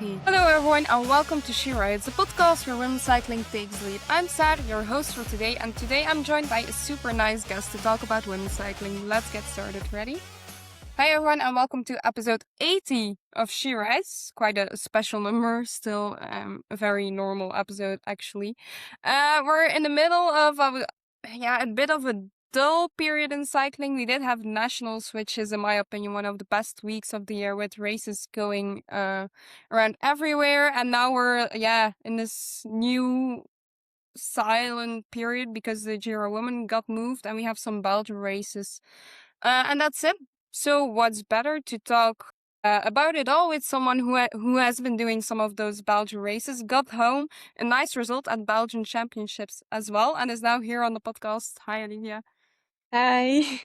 Okay. Hello everyone and welcome to She Rides, a podcast where women's cycling takes lead. I'm Saar, your host for today, and today I'm joined by a super nice guest to talk about women's cycling. Let's get started. Ready? Hi everyone and welcome to episode 80 of She Rides. Quite a special number, still a very normal episode actually. We're in the middle of a bit of a dull period in cycling. We did have nationals, which is in my opinion one of the best weeks of the year with races going around everywhere, and now we're in this new silent period because the Giro women got moved and we have some Belgian races. And that's it. So what's better to talk about it all with someone who has been doing some of those Belgian races, got home a nice result at Belgian championships as well, and is now here on the podcast. Hi, Olivia. Hi.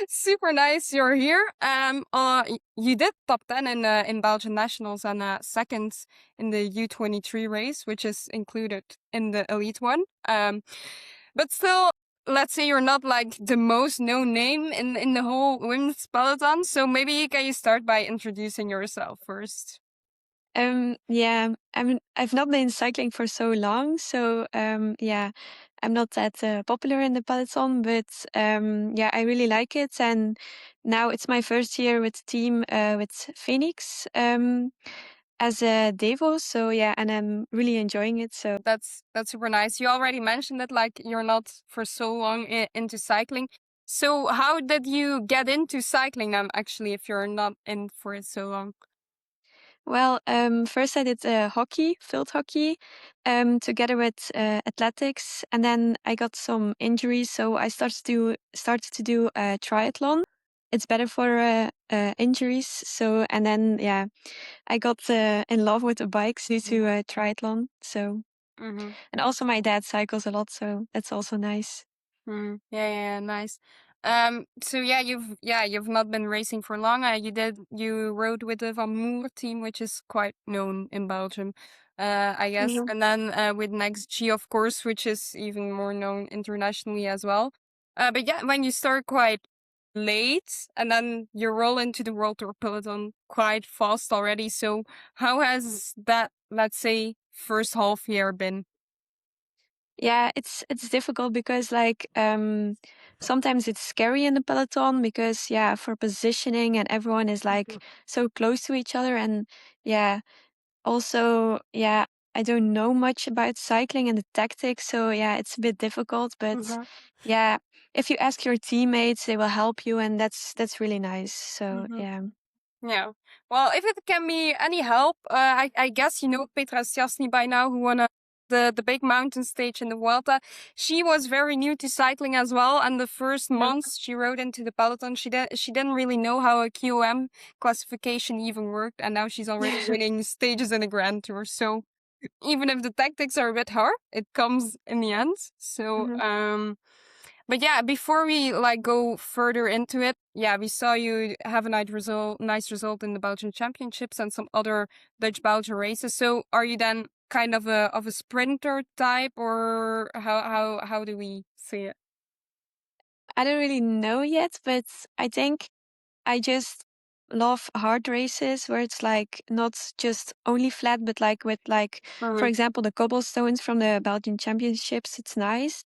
Super nice you're here. You did top 10 in Belgian Nationals and second in the U23 race, which is included in the elite one. But still, let's say you're not like the most known name in the whole women's peloton. So maybe can you start by introducing yourself first? I've not been cycling for so long, so I'm not that popular in the peloton, but I really like it. And now it's my first year with the team with Fenix as a devo. So yeah, and I'm really enjoying it. So That's super nice. You already mentioned it, like you're not for so long into cycling. So how did you get into cycling then, actually, if you're not in for it so long? well, first I did hockey, field hockey, together with athletics, and then I got some injuries, so I started to do triathlon. It's better for injuries. So, and then I got in love with the bikes due to triathlon. So, Mm-hmm. and also my dad cycles a lot, so that's also nice. Nice. So you've not been racing for long. You rode with the Van Moer team, which is quite known in Belgium, I guess. Yeah. And then with Next G, of course, which is even more known internationally as well. But yeah, when you start quite late and then you roll into the WorldTour peloton quite fast already. So how has that, let's say, first half year been? Yeah, it's difficult because sometimes it's scary in the peloton because for positioning and everyone is like so close to each other, and also I don't know much about cycling and the tactics, so it's a bit difficult, but Mhm. yeah, if you ask your teammates they will help you, and that's really nice. So Mhm. yeah. Yeah. Well, if it can be any help, I guess you know Petra Sjasny by now, who won the big mountain stage in the Vuelta. She was very new to cycling as well, and the first months she rode into the peloton, she didn't really know how a QM classification even worked, and now she's already winning stages in the Grand Tour. So even if the tactics are a bit hard, it comes in the end. So Mhm. but yeah, before we like go further into it, we saw you have a nice result in the Belgian Championships and some other Dutch Belgian races. So are you then kind of a sprinter type, or how do we see it? I don't really know yet, but I think I just love hard races where it's like not just only flat, but like with for example, the cobblestones from the Belgian Championships. It's nice.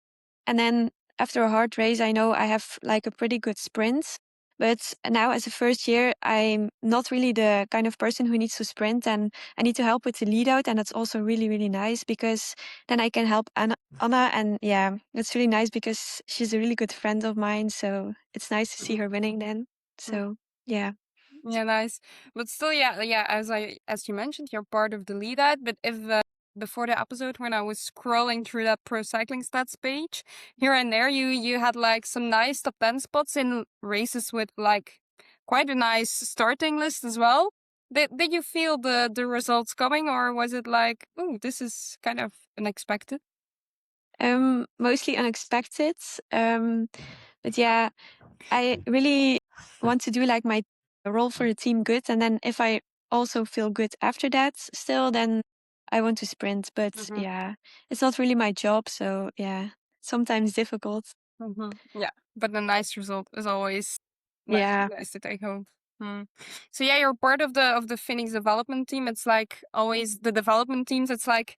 And then after a hard race, I know I have like a pretty good sprint. But now as a first year, I'm not really the kind of person who needs to sprint, and I need to help with the lead out. And that's also really, really nice because then I can help Anna. And yeah, it's really nice because she's a really good friend of mine. So it's nice to see her winning then. So yeah. Yeah, nice. But still, as you mentioned, you're part of the lead out. But if before the episode, when I was scrolling through that pro cycling stats page, here and there, you had like some nice top 10 spots in races with like quite a nice starting list as well. Did you feel the results coming, or was it like, oh, this is kind of unexpected? Mostly unexpected. But yeah, I really want to do like my role for the team good. And then if I also feel good after that still, then I want to sprint. But yeah, it's not really my job. So yeah, sometimes difficult. Yeah, but a nice result is always Yeah. nice to take home. So yeah, you're part of the Phoenix development team. It's like always the development teams. It's like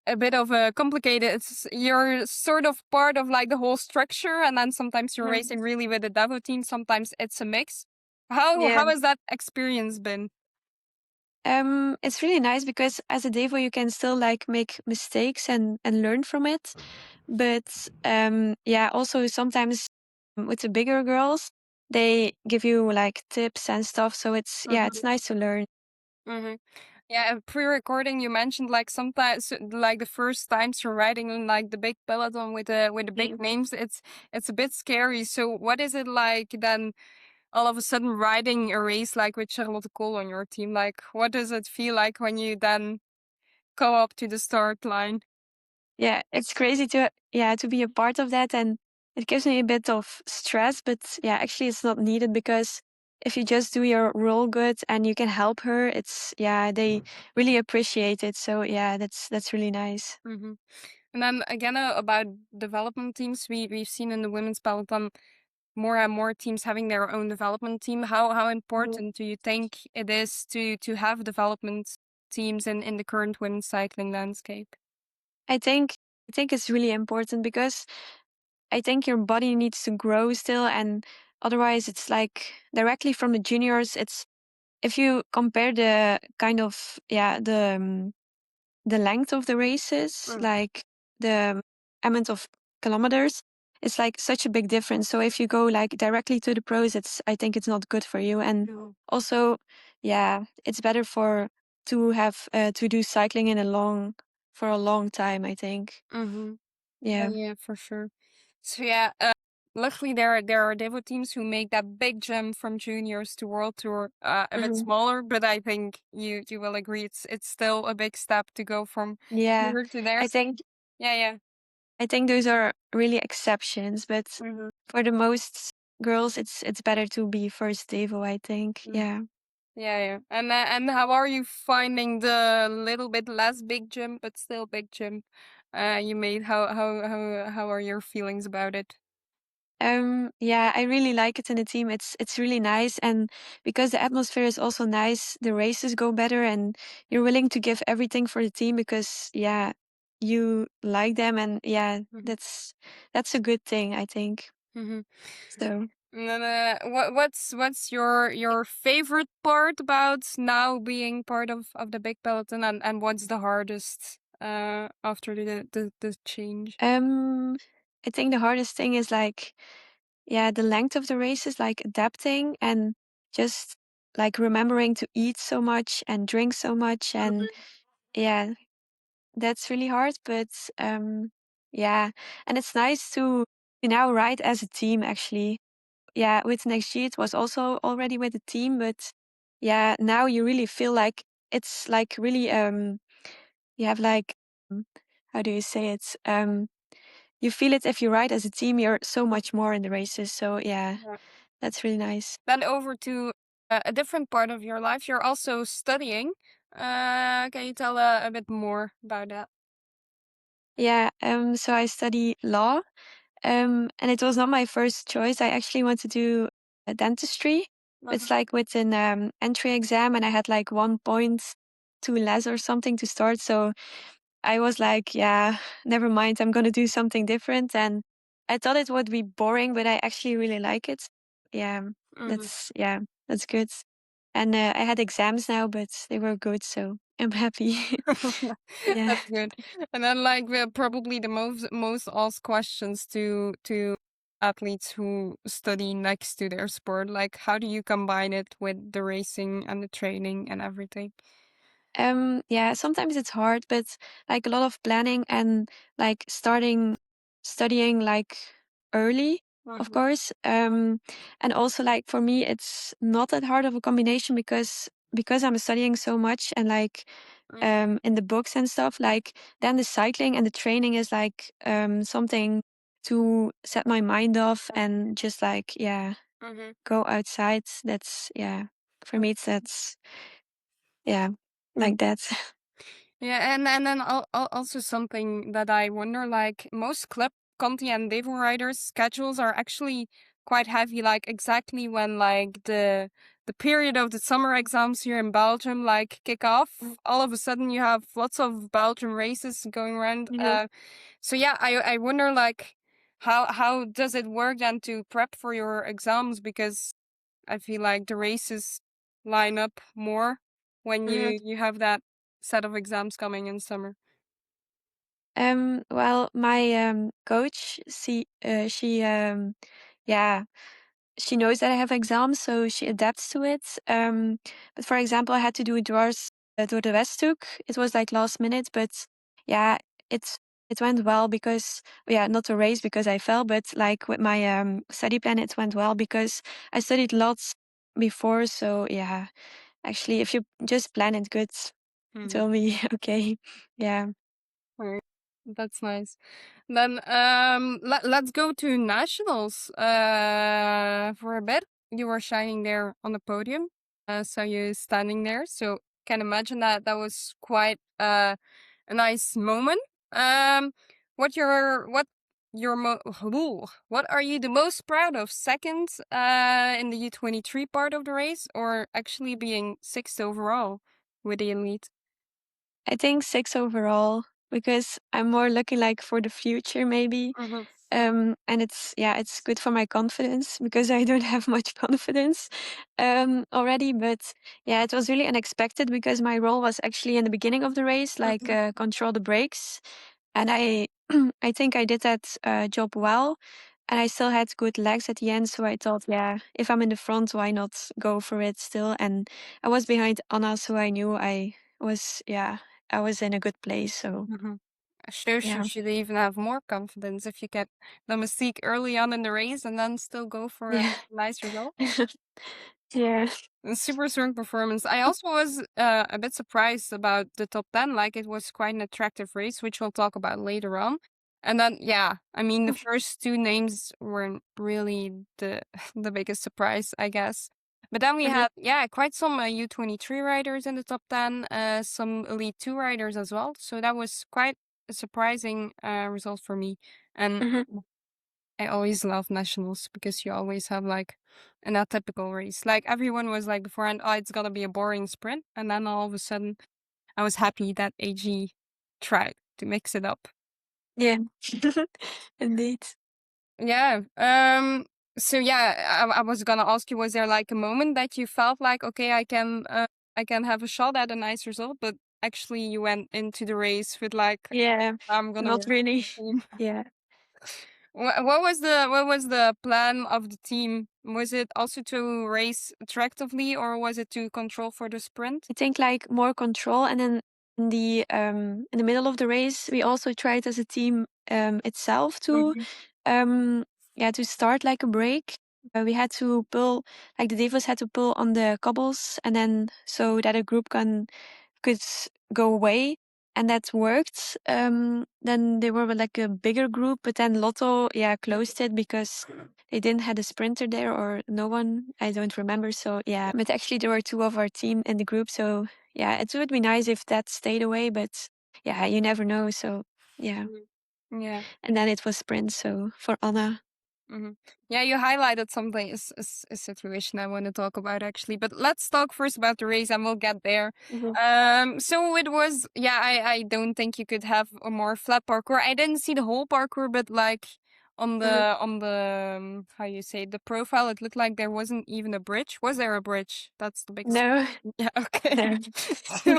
a bit of a complicated. You're sort of part of like the whole structure, and then sometimes you're Mhm. racing really with the devo team. Sometimes it's a mix. How Yeah. has that experience been? It's really nice because as a devo you can still like make mistakes and learn from it. But yeah, also sometimes with the bigger girls, they give you like tips and stuff. So it's yeah, it's Mm-hmm. nice to learn. Mm-hmm. Yeah, pre-recording you mentioned like sometimes like the first times you're riding in like the big peloton with the big names, it's a bit scary. So what is it like then all of a sudden riding a race like with Charlotte Kool on your team? Like what does it feel like when you then go up to the start line? Yeah, it's crazy to yeah, to be a part of that, and it gives me a bit of stress, but yeah, actually it's not needed because if you just do your role good and you can help her, it's yeah, they really appreciate it. So yeah, that's really nice. Hmm. And then again about development teams, we've seen in the women's peloton more and more teams having their own development team. How important do you think it is to have development teams in the current women's cycling landscape? I think I think it's really important because I think your body needs to grow still, and otherwise it's like directly from the juniors, it's if you compare the kind of yeah, the length of the races, Mm. like the amount of kilometers, it's like such a big difference. So if you go like directly to the pros, it's I think it's not good for you. And No. also, yeah, it's better for to have to do cycling in a long for a long time, I think. Mm-hmm. Yeah. Yeah, for sure. So yeah, luckily there are Devo teams who make that big jump from juniors to World Tour a bit Mhm. smaller, but I think you will agree it's still a big step to go from Yeah. here to there. I think Yeah, yeah. I think those are really exceptions, but Mm-hmm. for the most girls it's better to be first Devo, I think. Mm. Yeah. Yeah, yeah. And how are you finding the little bit less big jump but still big jump you made? How are your feelings about it? Yeah, I really like it in the team. It's really nice, and because the atmosphere is also nice, the races go better, and you're willing to give everything for the team because yeah, you like them, and yeah, Mm-hmm. that's a good thing, I think. Mm-hmm. So And then, what's your favorite part about now being part of the big peloton, and what's the hardest after the change? I think the hardest thing is like yeah, the length of the race is like adapting and just like remembering to eat so much and drink so much and yeah, that's really hard, but yeah, and it's nice to now ride as a team actually. Yeah, with next year it was also already with a team, but yeah, now you really feel like it's like really you have like um, how do you say it? You feel it if you ride as a team, you're so much more in the races. So yeah, Yeah. that's really nice. Then over to a different part of your life. You're also studying. Can you tell a bit more about that? Yeah, so I study law. And it was not my first choice. I actually wanted to do a dentistry. Uh-huh. It's like with an entry exam, and I had like 1 point too less or something to start. So I was like, yeah, never mind. I'm gonna do something different. And I thought it would be boring, but I actually really like it. Yeah, Hmm. yeah, that's good. And I had exams now, but they were good, so I'm happy. Yeah. That's good. And then like probably the most asked questions to athletes who study next to their sport, like how do you combine it with the racing and the training and everything? Yeah, sometimes it's hard, but like a lot of planning and like starting studying like early, of Mhm. course. And also like for me, it's not that hard of a combination because I'm studying so much and like Mhm. in the books and stuff, like then the cycling and the training is like something to set my mind off and just like yeah, Mhm. go outside. That's yeah, for me it's that's yeah, Mhm. like that. Yeah, and then also something that I wonder, like most club Conti and Devo riders schedules are actually quite heavy, like exactly when like the period of the summer exams here in Belgium like kick off. All of a sudden you have lots of Belgian races going around. Mhm. So yeah, I wonder like how does it work then to prep for your exams, because I feel like the races line up more when Mhm. you have that set of exams coming in summer. Well, my coach, yeah, she knows that I have exams, so she adapts to it. But for example, I had to do drawers door de Westhoek. It was like last minute, but yeah, it went well because yeah, not a race because I fell, but like with my study plan, it went well because I studied lots before. So yeah, actually, if you just plan it good, it will be okay. Yeah. Right. That's nice. Then let's go to nationals for a bit. You were shining there on the podium. So you standing there. So can imagine that that was quite a nice moment. Um what are you the most proud of? Second in the U23 part of the race, or actually being sixth overall with the elite? I think 6 overall because I'm more looking like for the future maybe. Mhm. And it's yeah, it's good for my confidence because I don't have much confidence already. But yeah, it was really unexpected because my role was actually in the beginning of the race, like control the brakes, and I I think I did that job well. And I still had good legs at the end, so I thought, yeah, if I'm in the front, why not go for it still? And I was behind Anna, so I knew yeah, I was in a good place. So Mhm. Shows you yeah, should even have more confidence if you get the mistake early on in the race and then still go for a yeah, nice result. yeah. A super strong performance. I also was a bit surprised about the top 10. Like, it was quite an attractive race, which we'll talk about later on. And then, yeah, I mean, the first two names weren't really the the biggest surprise, I guess. But then we Mhm, had, yeah, quite some U23 riders in the top 10, some Elite 2 riders as well. So that was quite a surprising result for me. And mhm. I always love nationals because you always have like an atypical race. Like, everyone was like beforehand, oh, it's gonna be a boring sprint. And then all of a sudden, I was happy that AG tried to mix it up. Yeah, indeed. Yeah. So yeah, I was gonna ask you, was there like a moment that you felt like, okay, I can have a shot at a nice result, but actually you went into the race with like, Yeah, I'm gonna not win really. the team. Yeah. What was the plan of the team? Was it also to race attractively, or was it to control for the sprint? I think like more control, and then in the middle of the race, we also tried as a team itself to Mhm. um yeah, to start like a break. We had to pull like the devos had to pull on the cobbles, and then so that a group could go away, and that worked. Then they were with, like a bigger group, but then Lotto, yeah, closed it because they didn't have a sprinter there or no one. I don't remember. So yeah, but actually there were two of our team in the group. So yeah, it would be nice if that stayed away, but yeah, you never know. So yeah, Mhm. Yeah. and then it was sprint. So for Anna, Hmm. Yeah, you highlighted something, a situation I want to talk about actually. But let's talk first about the race, and we'll get there. Mhm. So it was, yeah, I don't think you could have a more flat parkour. I didn't see the whole parkour, but like Mhm. on the how you say, the profile, it looked like there wasn't even a bridge. Was there a bridge? That's the biggest. No, Yeah, okay. no, So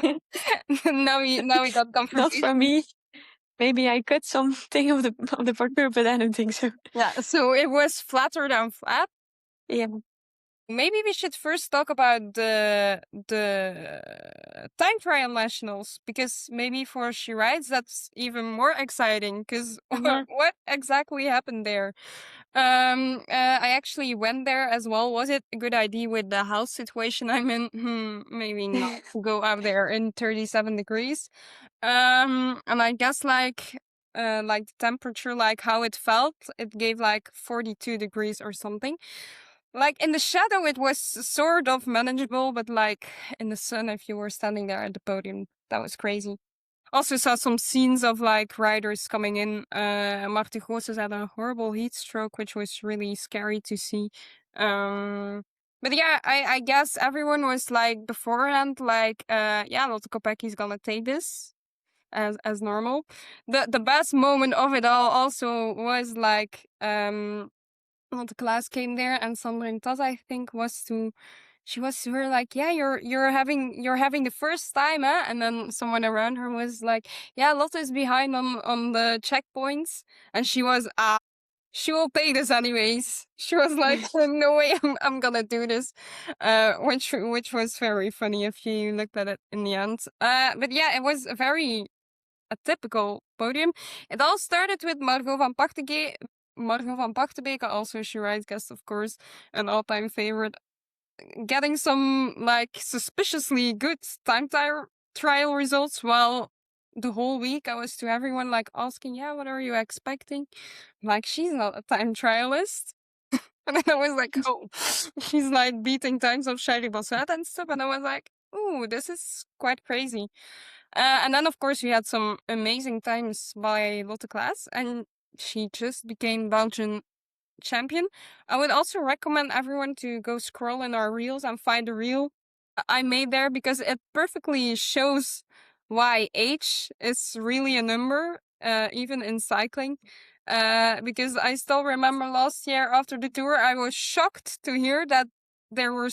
now we got not confirmation. for me. Maybe I cut something of the parkour, but I don't think so. Yeah, so it was flatter than flat. Yeah. Maybe we should first talk about the time trial nationals, because maybe for she rides that's even more exciting. Because Mhm. what exactly happened there? I actually went there as well. Was it a good idea with the house situation I'm in? Maybe not to go out there in 37 degrees. And I guess like the temperature, like how it felt, it gave like 42 degrees or something. Like, in the shadow, it was sort of manageable, but like in the sun, if you were standing there at the podium, that was crazy. Also saw some scenes of like riders coming in. Marty Goossens had a horrible heat stroke, which was really scary to see. But yeah, I guess everyone was like beforehand, like, yeah, Lotte Kopecky's gonna take this as normal. The best moment of it all also was like the class came there and Sandrine Tas, I think, she was to her like, yeah, you're having the first time, eh? And then someone around her was like, yeah, Lotte is behind on the checkpoints, and she was she will pay this anyways. She was like, no way, I'm gonna do this, which was very funny if you looked at it in the end. But yeah, it was a typical podium. It all started with Margot van Pachtebeke, also she rides guest, of course, an all-time favorite, getting some like suspiciously good trial results, while the whole week I was to everyone like asking, yeah, what are you expecting? Like, she's not a time trialist. And then I was like, oh, she's like beating times of Sherry Bossette and stuff. And I was like, ooh, this is quite crazy. And then, of course, we had some amazing times by Lotte Klaas, and she just became Belgian champion. I would also recommend everyone to go scroll in our reels and find the reel I made there, because it perfectly shows why age is really a number, even in cycling. Because I still remember last year after the tour, I was shocked to hear that there were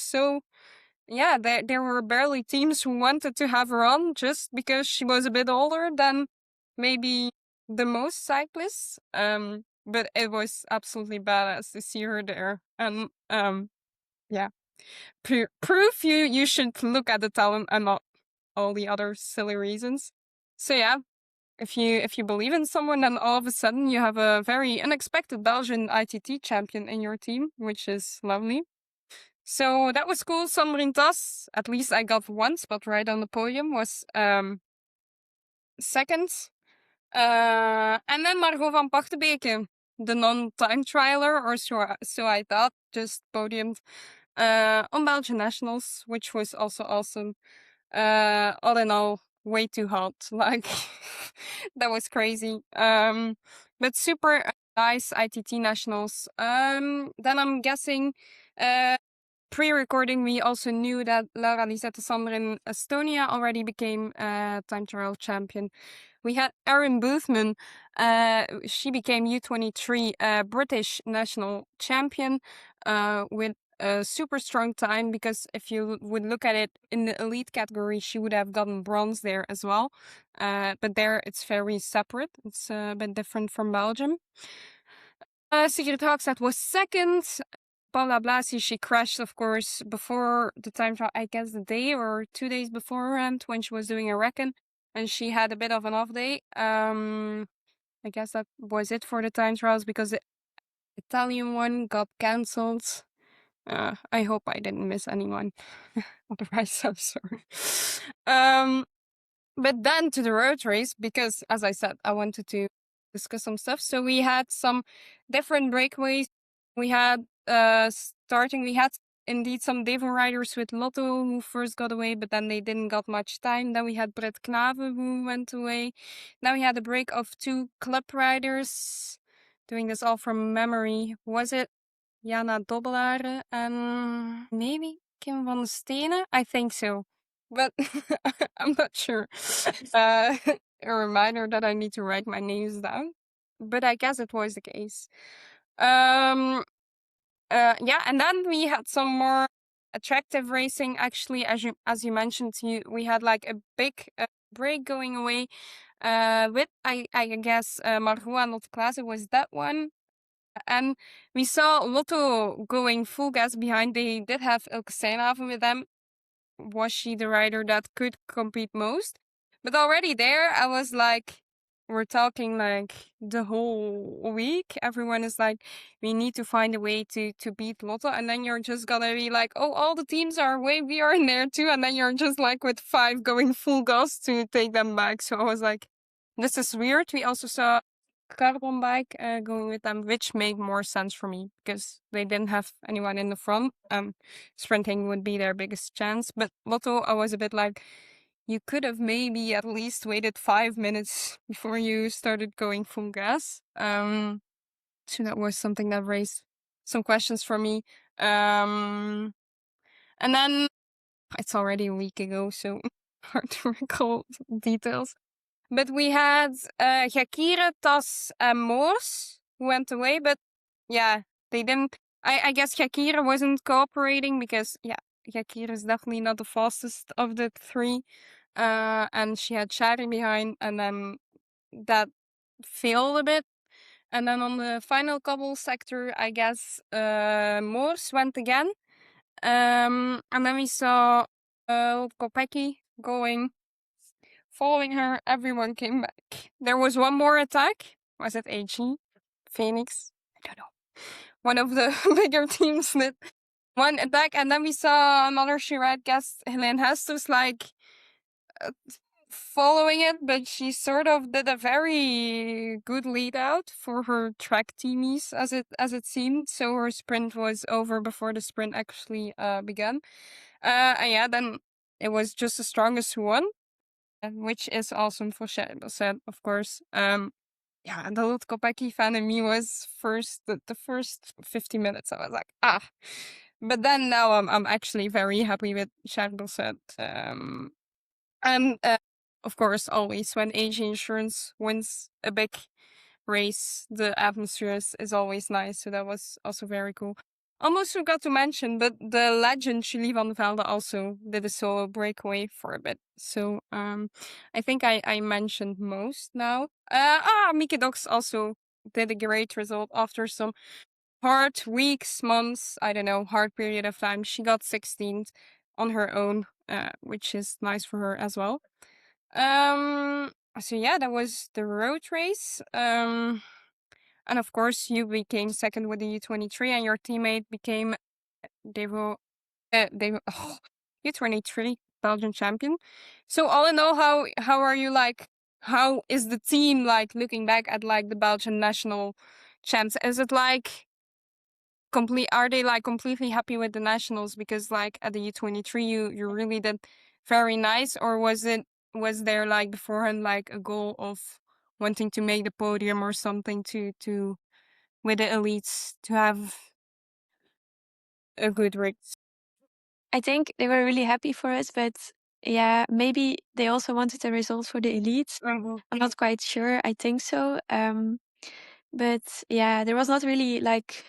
there were barely teams who wanted to have her on just because she was a bit older than maybe the most cyclists. But it was absolutely badass to see her there. And yeah, proof you should look at the talent and not all the other silly reasons. So yeah, if you believe in someone, then all of a sudden you have a very unexpected Belgian ITT champion in your team, which is lovely. So that was cool. Sandrine Tas, at least I got one spot right on the podium, was second. And then Margot van Pachtebeke, the non-time trialer, or so I thought, just podiumed on Belgian Nationals, which was also awesome. All in all, way too hot. Like, that was crazy. But super nice ITT Nationals. Then I'm guessing, pre-recording, we also knew that Laura Lisette Sander in Estonia already became time trial champion. We had Erin Boothman. She became U23 British national champion with a super strong time, because if you would look at it in the elite category, she would have gotten bronze there as well. But there it's very separate. It's a bit different from Belgium. Sigrid Haugstad was second. Paula Blasi, she crashed, of course, before the time trial, I guess the day or 2 days beforehand, when she was doing a reckon, and she had a bit of an off day. I guess that was it for the time trials, because the Italian one got cancelled. I hope I didn't miss anyone. Otherwise, I'm sorry. But then to the road race, because as I said, I wanted to discuss some stuff. So we had some different breakaways. We had we had indeed some Devo riders with Lotto who first got away, but then they didn't got much time. Then we had Brett Knave who went away. Then we had a break of 2 club riders. Doing this all from memory. Was it Jana Dobbelare and maybe Kim van Stenen? I think so, but I'm not sure. A reminder that I need to write my names down, but I guess it was the case. Yeah, and then we had some more attractive racing. Actually, as you mentioned, we had like a big break going away with I guess Margot and Lotte Klaas was that one. And we saw Lotto going full gas behind. They did have Ilke Steenhaven with them. Was she the rider that could compete most? But already there, I was like, we're talking like the whole week. Everyone is like, we need to find a way to beat Lotto. And then you're just gonna be like, oh, all the teams are away. We are in there too. And then you're just like with 5 going full gas to take them back. So I was like, this is weird. We also saw carbon bike going with them, which made more sense for me because they didn't have anyone in the front. Sprinting would be their biggest chance. But Lotto, I was a bit like, you could have maybe at least waited 5 minutes before you started going full gas. So that was something that raised some questions for me. And then it's already a week ago, so hard to recall details. But we had Jakire, Tas, and Moos who went away, but yeah, they didn't. I guess Jakire wasn't cooperating because, yeah, Jakire is definitely not the fastest of the three. And she had Shari behind, and then that failed a bit. And then on the final couple sector, I guess Moos went again. And then we saw Kopecky going, following her. Everyone came back. There was one more attack. Was it AG? Fenix? I don't know. One of the bigger teams did one attack, and then we saw another Chiride guest, Helene Hestus, like following it, but she sort of did a very good lead out for her track teamies as it seemed. So her sprint was over before the sprint actually began. And yeah, then it was just the strongest who won, which is awesome for said, of course. Yeah, and the little Kopecky fan in me was the first 50 minutes. I was like, ah. But then now I'm actually very happy with Charlotte. And of course, always when AG Insurance wins a big race, the atmosphere is always nice. So that was also very cool. Almost forgot to mention, but the legend Julie van der Velde also did a solo breakaway for a bit. So I think I mentioned most now. Mieke Dox also did a great result after some hard weeks, months, I don't know, hard period of time. She got 16th on her own, which is nice for her as well. So yeah, that was the road race. And of course, you became second with the U23, and your teammate became devo, U23 Belgian champion. So all in all, how are you like? How is the team like looking back at like the Belgian national champs? Is it like are they like completely happy with the nationals because like at the U23 you really did very nice, or was there like beforehand like a goal of wanting to make the podium or something to with the elites to have a good race? I think they were really happy for us, but yeah, maybe they also wanted the results for the elites. I'm not quite sure. I think so. But yeah, there was not really like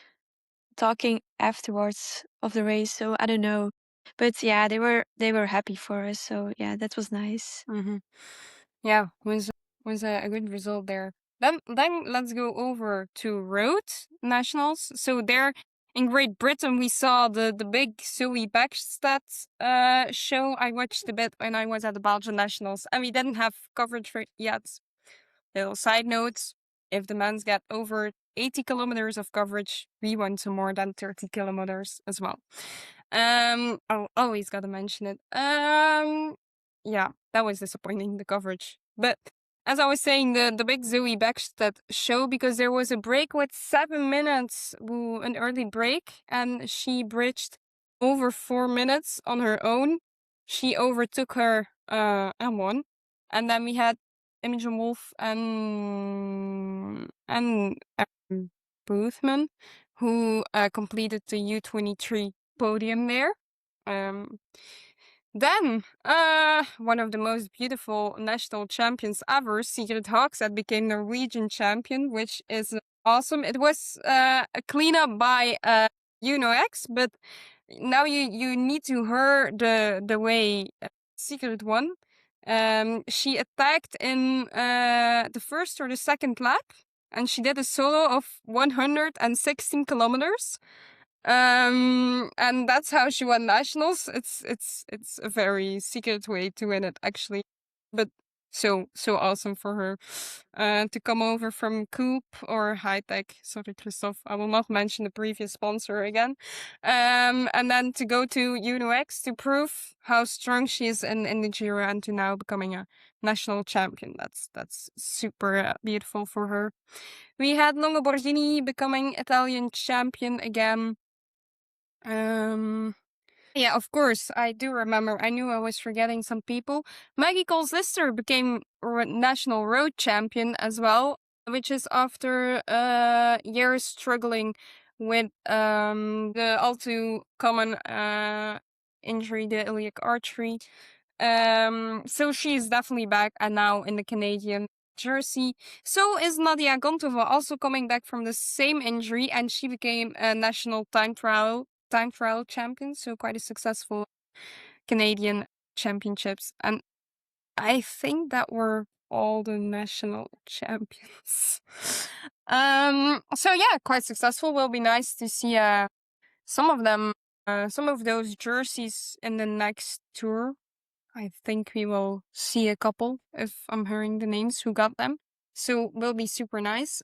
talking afterwards of the race, so I don't know. But yeah, they were happy for us, so yeah, that was nice. Yeah, was a good result there. Then let's go over to road nationals. So there in Great Britain we saw the big Zoe Backstad show. I watched a bit when I was at the Belgian Nationals, and we didn't have coverage for it yet. Little side notes: if the men's get over 80 kilometers of coverage, we want to more than 30 kilometers as well. I'll always gotta mention it. Yeah, that was disappointing, the coverage. But as I was saying, the big Zoe Backstad show, because there was a break with 7 minutes, an early break, and she bridged over 4 minutes on her own. She overtook her and won. And then we had Imogen Wolf and Boothman, who completed the U23 podium there. Then, one of the most beautiful national champions ever, Sigrid Haakseth, became Norwegian champion, which is awesome. It was a cleanup by X, but now you need to hear the way Sigrid won. She attacked in the first or the second lap, and she did a solo of 116 kilometers. And that's how she won nationals. It's a very secret way to win it, actually, but so awesome for her to come over from Coop or High Tech. Sorry, Christophe, I will not mention the previous sponsor again. And then to go to X to prove how strong she is in the Giro, and to now becoming a national champion. That's super beautiful for her. We had Longoborghini becoming Italian champion again. Yeah, of course, I do remember. I knew I was forgetting some people. Maggie Cole's sister became national road champion as well, which is after years struggling with the all too common injury, the iliac artery. So she's definitely back and now in the Canadian jersey. So is Nadia Gontova also coming back from the same injury, and she became a national time trial champion. So quite a successful Canadian championships. And I think that were all the national champions. So yeah, quite successful. Will be nice to see some of them, some of those jerseys in the next tour. I think we will see a couple if I'm hearing the names who got them. So will be super nice.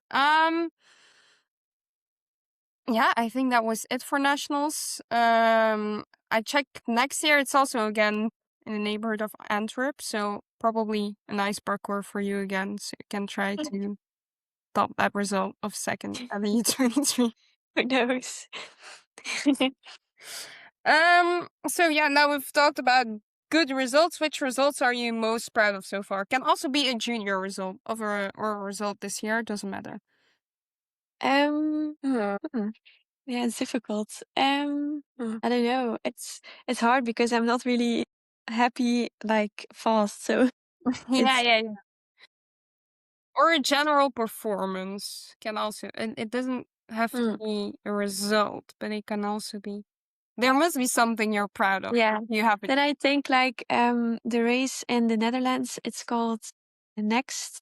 Yeah, I think that was it for nationals. I checked next year. It's also again in the neighborhood of Antwerp, so probably a nice parkour for you again. So you can try to top that result of second at the U23. Who knows? So yeah, now we've talked about good results. Which results are you most proud of so far? Can also be a junior result or a result this year. Doesn't matter. Hmm. Yeah, it's difficult. I don't know. It's hard because I'm not really happy like fast. So Yeah, it's yeah, yeah. Or a general performance can also, and it doesn't have to be a result, but it can also be. There must be something you're proud of. yeah. You have it. Then I think like the race in the Netherlands, it's called the Next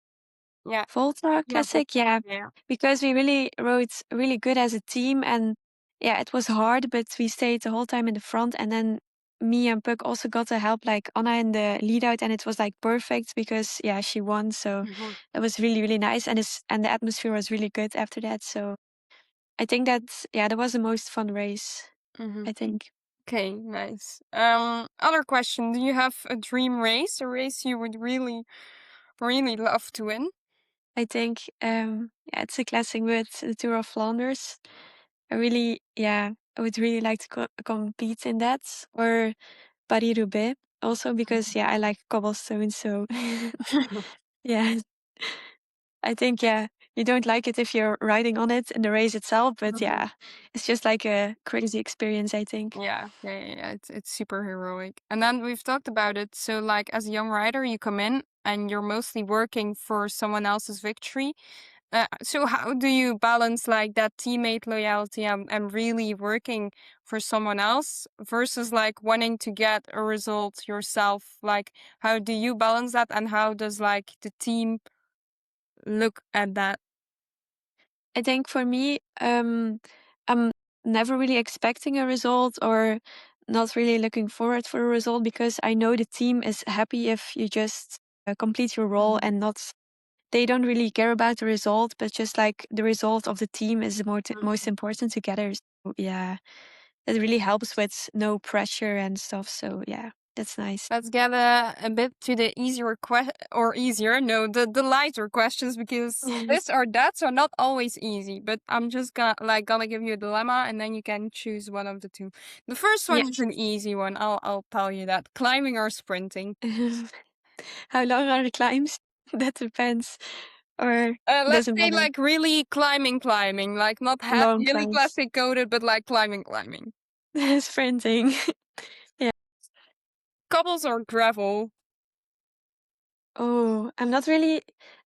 Yeah. WorldTour Yeah. Classic. Yeah, Yeah. because we really rode really good as a team, and yeah, it was hard, but we stayed the whole time in the front, and then me and Puck also got to help like Anna in the lead out, and it was like perfect because yeah, she won, so Mhm. it was really really nice, and the atmosphere was really good after that. So I think that yeah, that was the most fun race. Mhm. I think. Okay, nice. Other question: do you have a dream race, a race you would really, really love to win? I think yeah, it's a classic with the Tour of Flanders. I would really like to compete in that, or Paris-Roubaix also because yeah, I like cobblestones, so yeah. I think yeah, you don't like it if you're riding on it in the race itself, but Mhm. yeah, it's just like a crazy experience, I think. Yeah. It's super heroic. And then we've talked about it. So like as a young rider, you come in and you're mostly working for someone else's victory. So how do you balance like that teammate loyalty and really working for someone else versus like wanting to get a result yourself? Like how do you balance that, and how does like the team look at that? I think for me, I'm never really expecting a result or not really looking forward for a result because I know the team is happy if you just complete your role and not. They don't really care about the result, but just like the result of the team is the most important together. So, yeah, it really helps with no pressure and stuff. So yeah, that's nice. Let's get a bit to the the lighter questions, because this or that's are not always easy. But I'm just gonna give you a dilemma, and then you can choose one of the two. The first one Yeah. is an easy one. I'll tell you that: climbing or sprinting. How long are the climbs? That depends. Or Let's doesn't say matter. like really climbing, like not Long really climbs. plastic coated, but like climbing. Sprinting. Yeah. Cobbles or gravel. Oh, I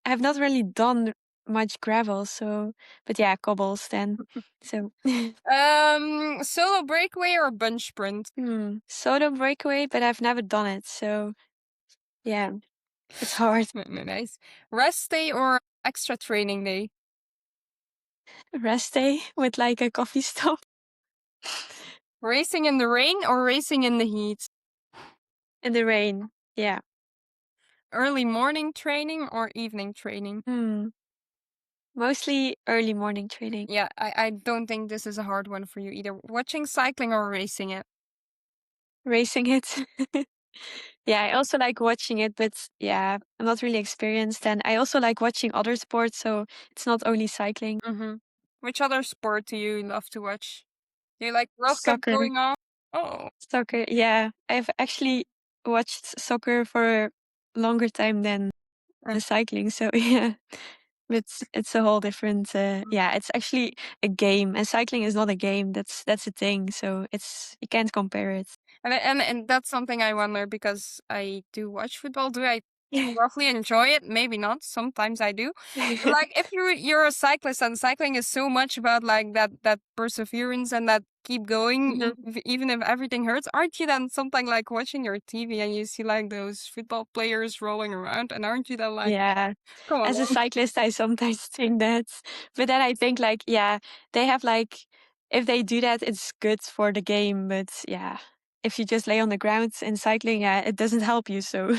have not really done much gravel, so, but yeah, cobbles then. So, Solo breakaway or bunch sprint. solo breakaway, but I've never done it, so yeah, it's hard. Nice. Rest day or extra training day. Rest day with like a coffee stop Racing in the rain or racing in the heat? in the rain. Yeah. Early morning training or evening training? Mostly early morning training. Yeah, I don't think this is a hard one for you either. Watching cycling or racing it? Racing it. Yeah, I also like watching it, but yeah, I'm not really experienced. And I also like watching other sports, so it's not only cycling. Mm-hmm. Which other sport do you love to watch? Do you like World Cup Soccer. going on? Oh, Soccer, yeah. I've actually watched soccer for a longer time than uh, the cycling, so yeah. It's a whole different yeah, it's actually a game, and cycling is not a game. That's a thing, so it's you can't compare it. and that's something I wonder because I do watch football. Do I roughly enjoy it? Maybe not. Sometimes I do. But like if you're a cyclist and cycling is so much about like that perseverance and that keep going Mhm. even if everything hurts, aren't you then something like watching your TV and you see like those football players rolling around and aren't you then like, Yeah. come As a on? cyclist, I sometimes think that, but then I think like, yeah, they have like if they do that, it's good for the game, but yeah, if you just lay on the ground in cycling, yeah, it doesn't help you, so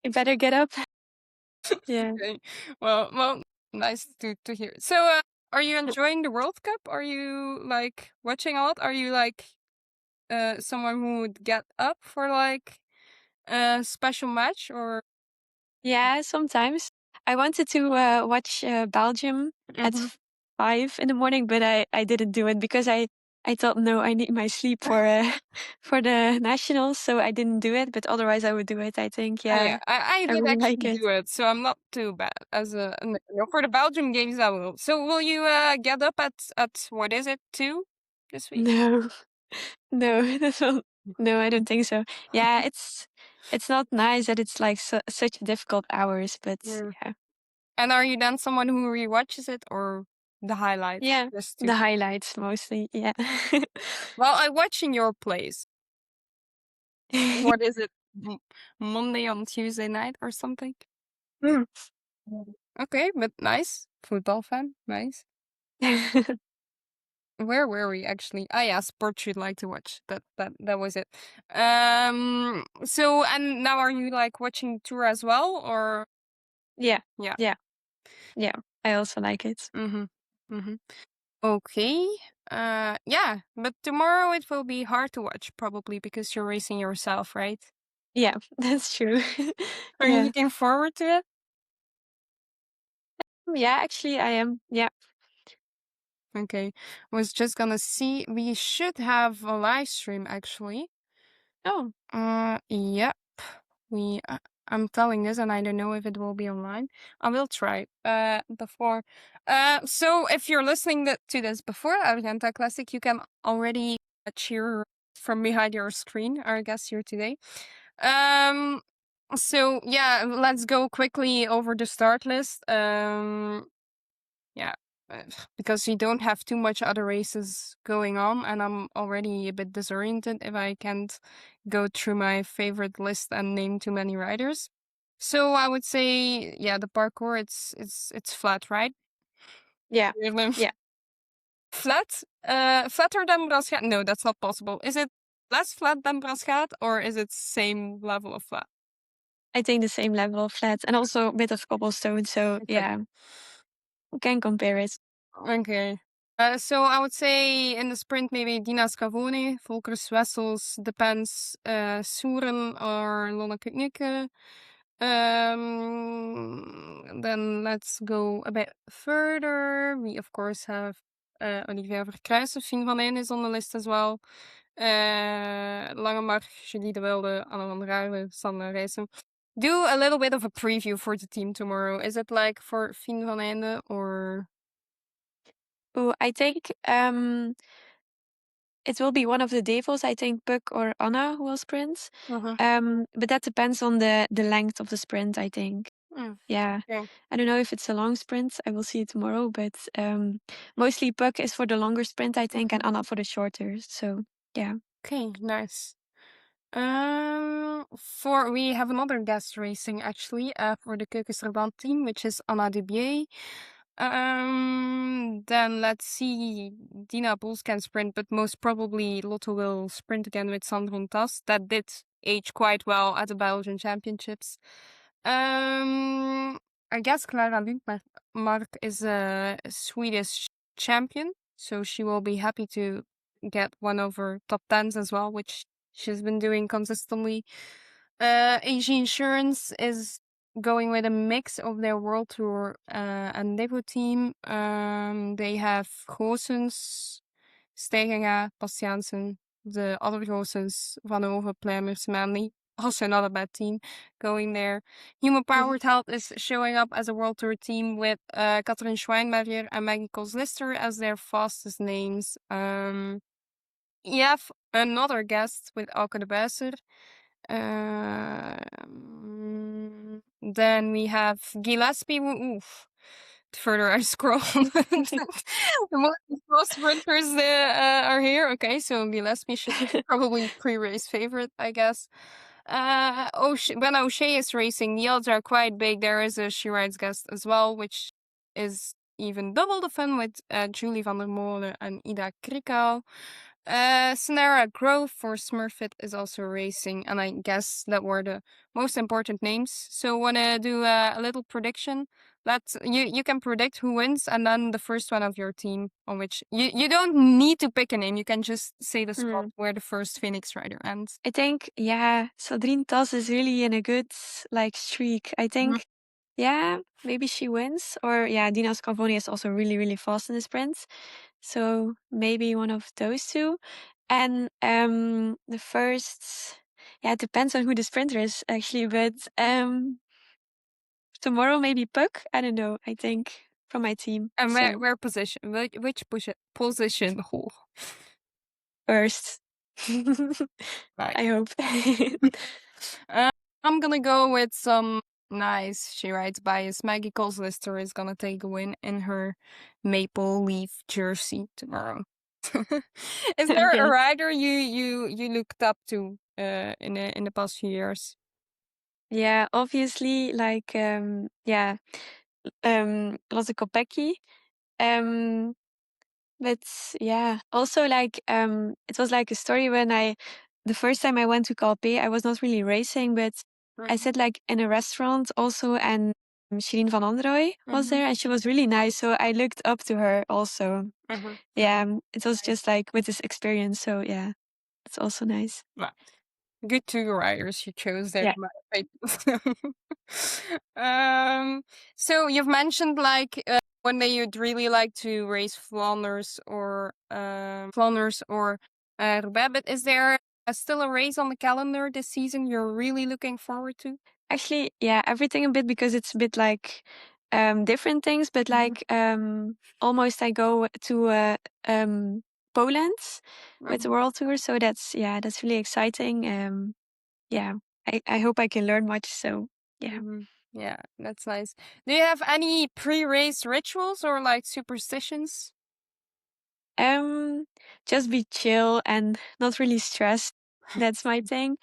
you better get up. Yeah. Okay. Well, nice to hear. So, are you enjoying the World Cup? Are you like watching a lot? Are you like someone who would get up for like a special match or? Yeah, sometimes. I wanted to watch Belgium at Mhm. 5 in the morning, but I didn't do it because I thought, no, I need my sleep for for the nationals, so I didn't do it. But otherwise, I would do it. I think, Yeah, yeah, I I did really like actually it. do it, so I'm not too bad as for the Belgium games. I will. So, will you get up at what is it 2 this week? No, no, no, I don't think so. Yeah, it's not nice that it's like such difficult hours, but Mm. yeah, And are you then someone who rewatches it or the highlights yeah, just to? the highlights mostly. Yeah. Well, I watch in your place. What is it? Monday on Tuesday night or something? Mm. Okay, but nice. Football fan, nice. Where were we actually? Ah, yeah, sports you'd like to watch. That was it. So and now are you like watching tour as well, or Yeah, yeah? yeah, yeah. I also like it. Mm-hmm. Mm-hmm. Okay. Yeah, but tomorrow it will be hard to watch probably because you're racing yourself, right? Yeah, that's true. Are you Yeah. looking forward to it? Yeah, actually I am. Yeah. Okay. Was just gonna see. We should have a live stream actually. Oh, Yep. We. I'm telling this, and I don't know if it will be online. I will try. Before. So if you're listening to this before Argenta Classic, you can already cheer from behind your screen. Our guest here today. Um. So yeah, let's go quickly over the start list. Yeah, because we don't have too much other races going on, and I'm already a bit disoriented if I can't go through my favorite list and name too many riders. So I would say, yeah, the parkour it's flat, right? yeah. Really? Yeah. Flat? Flatter than Braschaat? No, that's not possible. Is it less flat than Braschaat, or is it same level of flat? I think the same level of flats and also a bit of cobblestone, so Okay. yeah, we can compare it. Okay. So I would say in the sprint maybe Dina Scavone, Volker Wessels, depends, Soeren or Lonna Kutnicke. Then let's go a bit further. We of course have Olivia Vercruysse, Fien van Eyne is on the list as well. Langemark, Julie de Wilde, Anne van der Aarde, Sander Rijssen. Do a little bit of a preview for the team tomorrow. Is it like for Fien van Eyne or? Oh, I think it will be one of the devos, I think Puck or Anna who will sprint. Mhm. But that depends on the length of the sprint, I think. Mm, Yeah. okay. I don't know if it's a long sprint. I will see it tomorrow, but mostly Puck is for the longer sprint, I think, and Mhm. Anna for the shorter. So yeah. Okay, nice. For we have another guest racing actually, for the Keukensterbaan team, which is Anna Dubier. Then let's see, Dina Bols can sprint, but most probably Lotto will sprint again with Sandron Tas. That did age quite well at the Belgian Championships. Um, I guess Clara Lundmark is a Swedish champion, so she will be happy to get one of her top tens as well, which she's been doing consistently. AG Insurance is going with a mix of their World Tour and Devo team. They have Goossens, Stegenga, Bastiaansen, the other horses, Van Hoven, Planners, Manly. Also not a bad team going there. Human Powered Health is showing up as a World Tour team with Catherine Schweinberger and Maggie Kols-Lister as their fastest names. You have another guest with Auke de Besser. Then we have Gillespie. Oof. The further I scroll, the most sprinters are here. Okay, so Gillespie should probably pre-race favorite, I guess. When O'Shea is racing, the odds are quite big. There is a She Rides guest as well, which is even double the fun with Julie van der Molen and Ida Krikau. Sonara Grove for Smurfit is also racing, and I guess that were the most important names. So wanna do a little prediction? You can predict who wins, and then the first one of your team on which you don't need to pick a name. You can just say the spot where the first Fenix rider ends. I think, yeah, Sandrine Tas is really in a good streak. I think, yeah, maybe she wins. Or yeah, Dina Scavoni is also really, really fast in the sprints. So maybe one of those two. And the first, yeah, it depends on who the sprinter is actually, but tomorrow maybe Puck. I don't know. I think from my team. And so where position? Which position? Oh. First. Right. I hope. I'm gonna go with some nice She Rides bias. Maggie Kols-Lister is gonna take a win in her maple leaf jersey tomorrow. Is there a rider you looked up to in the past few years? Yeah, obviously, like Lotte Kopecky. But yeah, also like it was like a story when the first time I went to Calpe, I was not really racing, but I sat like in a restaurant also, and Shirin van Androoy was there, and she was really nice. So I looked up to her also. Yeah, it was just like with this experience. So yeah, it's also nice. Good two riders you chose there. Yeah. So you've mentioned like one day you'd really like to race Flanders or Roubaix, but is there still a race on the calendar this season you're really looking forward to? Actually, yeah, everything a bit, because it's a bit like different things, but like almost I go to Poland with the World Tour, so that's really exciting. Yeah, I hope I can learn much. So yeah. Yeah, that's nice. Do you have any pre-race rituals or like superstitions? Just be chill and not really stressed. That's my thing.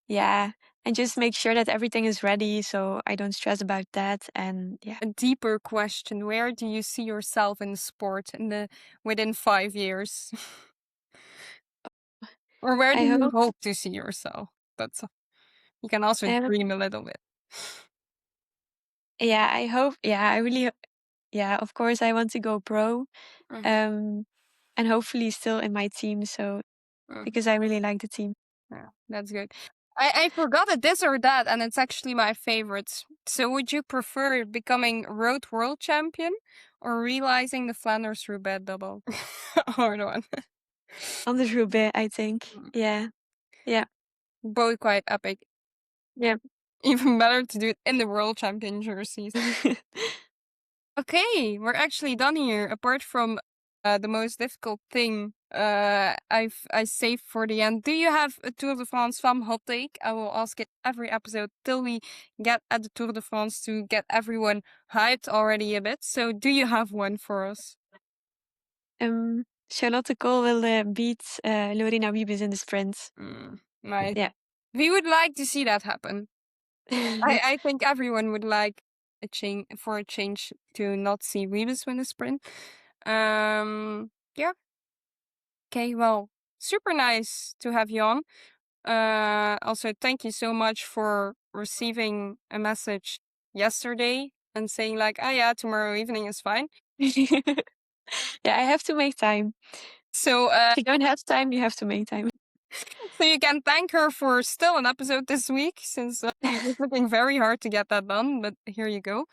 Yeah, and just make sure that everything is ready, so I don't stress about that. And yeah. A deeper question: where do you see yourself in the sport within 5 years? Or where do you hope to see yourself? You can also dream a little bit. Yeah, I hope. Yeah, I really. Yeah, of course, I want to go pro, and hopefully still in my team. So because I really like the team. Yeah, that's good. I forgot a this or that, and it's actually my favorite. So would you prefer becoming road world champion or realizing the Flanders Roubaix double? Hard one. On the Roubaix, I think. Yeah. Yeah. Both quite epic. Yeah. Even better to do it in the world champion jerseys. Okay, we're actually done here. Apart from the most difficult thing I saved for the end. Do you have a Tour de France femme hot take? I will ask it every episode till we get at the Tour de France to get everyone hyped already a bit. So do you have one for us? Charlotte Kool will beat Lorena Wiebes in the sprint. Nice. Yeah. We would like to see that happen. I think everyone would like a change to not see Wiebes win a sprint. Yeah. Okay, well, super nice to have you on. Also, thank you so much for receiving a message yesterday and saying like, oh yeah, tomorrow evening is fine. Yeah, I have to make time. So if you don't have time, you have to make time. So you can thank her for still an episode this week, since it's looking very hard to get that done, but here you go.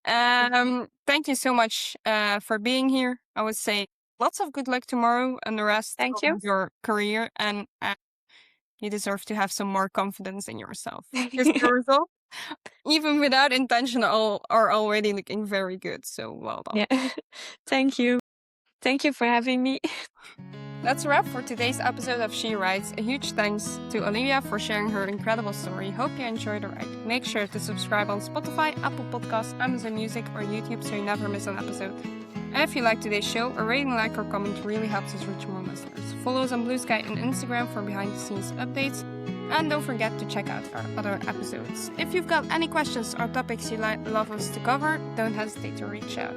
Thank you so much for being here. I would say lots of good luck tomorrow and the rest Thank of you. your career. And you deserve to have some more confidence in yourself. Because the results, even without intention, are already looking very good. So well done. Yeah. Thank you. Thank you for having me. That's a wrap for today's episode of She Writes. A huge thanks to Olivia for sharing her incredible story. Hope you enjoyed the ride. Make sure to subscribe on Spotify, Apple Podcasts, Amazon Music, or YouTube so you never miss an episode. And if you like today's show, a rating, like, or comment really helps us reach more listeners. Follow us on Blue Sky and Instagram for behind-the-scenes updates. And don't forget to check out our other episodes. If you've got any questions or topics you'd love us to cover, don't hesitate to reach out.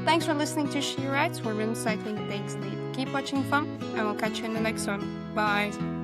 Thanks for listening to She Writes, where women's cycling takes lead. Keep watching fun, and we'll catch you in the next one. Bye!